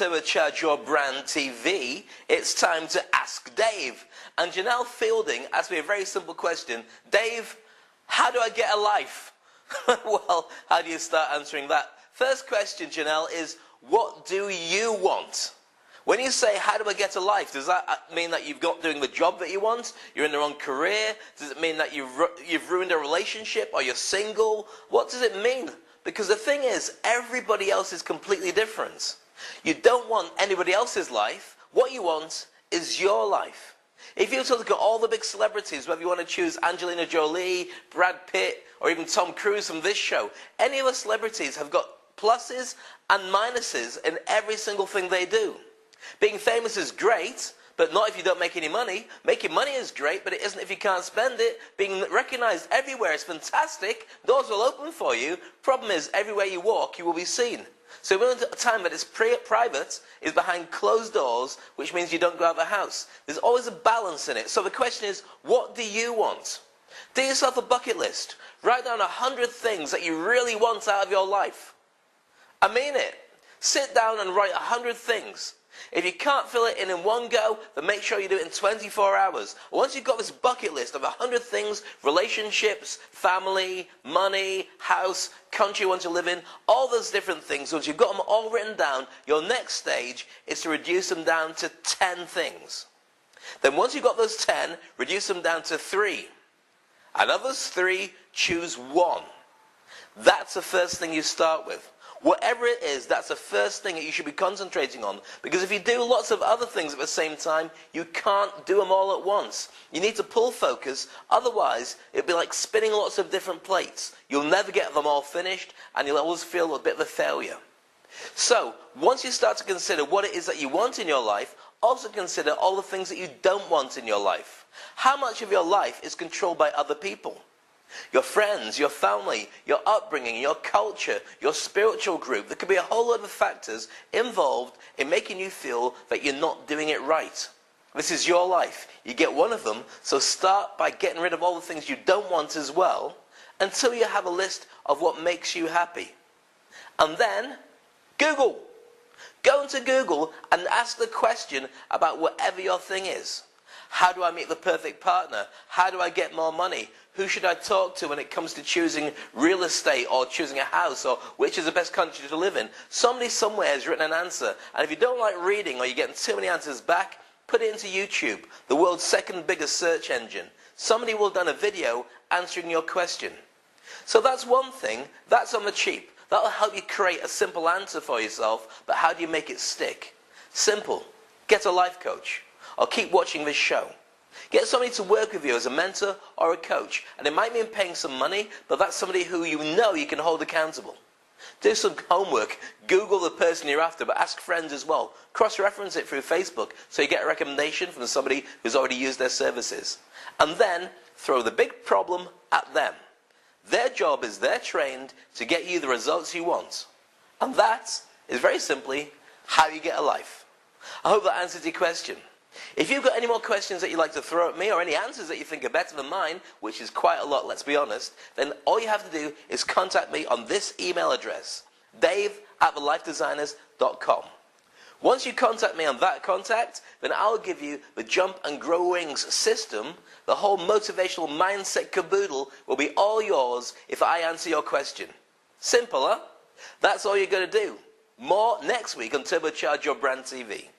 Turbocharge Your Brand TV, it's time to Ask Dave. And Janelle Fielding asked me a very simple question. Dave, how do I get a life? Well, how do you start answering that? First question, Janelle, is what do you want? When you say, how do I get a life, does that mean that you've got doing the job that you want? You're in the wrong career? Does it mean that you've ruined a relationship or you're single? What does it mean? Because the thing is, everybody else is completely different. You don't want anybody else's life. What you want is your life. If you were to look at all the big celebrities, whether you want to choose Angelina Jolie, Brad Pitt, or even Tom Cruise from this show, any of the celebrities have got pluses and minuses in every single thing they do. Being famous is great, but not if you don't make any money. Making money is great, but it isn't if you can't spend it. Being recognized everywhere is fantastic. Doors will open for you. Problem is, everywhere you walk, you will be seen. So we're in a time that is private, is behind closed doors, which means you don't go out of the house. There's always a balance in it. So the question is, what do you want? Do yourself a bucket list. Write down 100 things that you really want out of your life. I mean it. Sit down and write 100 things. If you can't fill it in one go, then make sure you do it in 24 hours. Once you've got this bucket list of 100 things, relationships, family, money, house, country you want to live in, all those different things, once you've got them all written down, your next stage is to reduce them down to 10 things. Then once you've got those 10, reduce them down to 3. And of those 3, choose 1. That's the first thing you start with. Whatever it is, that's the first thing that you should be concentrating on. Because if you do lots of other things at the same time, you can't do them all at once. You need to pull focus, otherwise it'll be like spinning lots of different plates. You'll never get them all finished, and you'll always feel a bit of a failure. So, once you start to consider what it is that you want in your life, also consider all the things that you don't want in your life. How much of your life is controlled by other people? Your friends, your family, your upbringing, your culture, your spiritual group. There could be a whole lot of factors involved in making you feel that you're not doing it right. This is your life. You get one of them, so start by getting rid of all the things you don't want as well, until you have a list of what makes you happy. And then, Google. Go into Google and ask the question about whatever your thing is. How do I meet the perfect partner? How do I get more money? Who should I talk to when it comes to choosing real estate or choosing a house, or which is the best country to live in? Somebody somewhere has written an answer. And if you don't like reading or you're getting too many answers back, put it into YouTube, the world's second biggest search engine. Somebody will have done a video answering your question. So that's one thing. That's on the cheap. That'll help you create a simple answer for yourself, but how do you make it stick? Simple. Get a life coach. Or keep watching this show. Get somebody to work with you as a mentor or a coach. And it might mean paying some money, but that's somebody who you know you can hold accountable. Do some homework. Google the person you're after, but ask friends as well. Cross-reference it through Facebook so you get a recommendation from somebody who's already used their services. And then throw the big problem at them. Their job is they're trained to get you the results you want. And that is very simply how you get a life. I hope that answers your question. If you've got any more questions that you'd like to throw at me, or any answers that you think are better than mine, which is quite a lot, let's be honest, then all you have to do is contact me on this email address, dave@thelifedesigners.com. Once you contact me on that contact, then I'll give you the Jump and Grow Wings system. The whole motivational mindset caboodle will be all yours if I answer your question. Simple, huh? That's all you're going to do. More next week on Turbocharge Your Brand TV.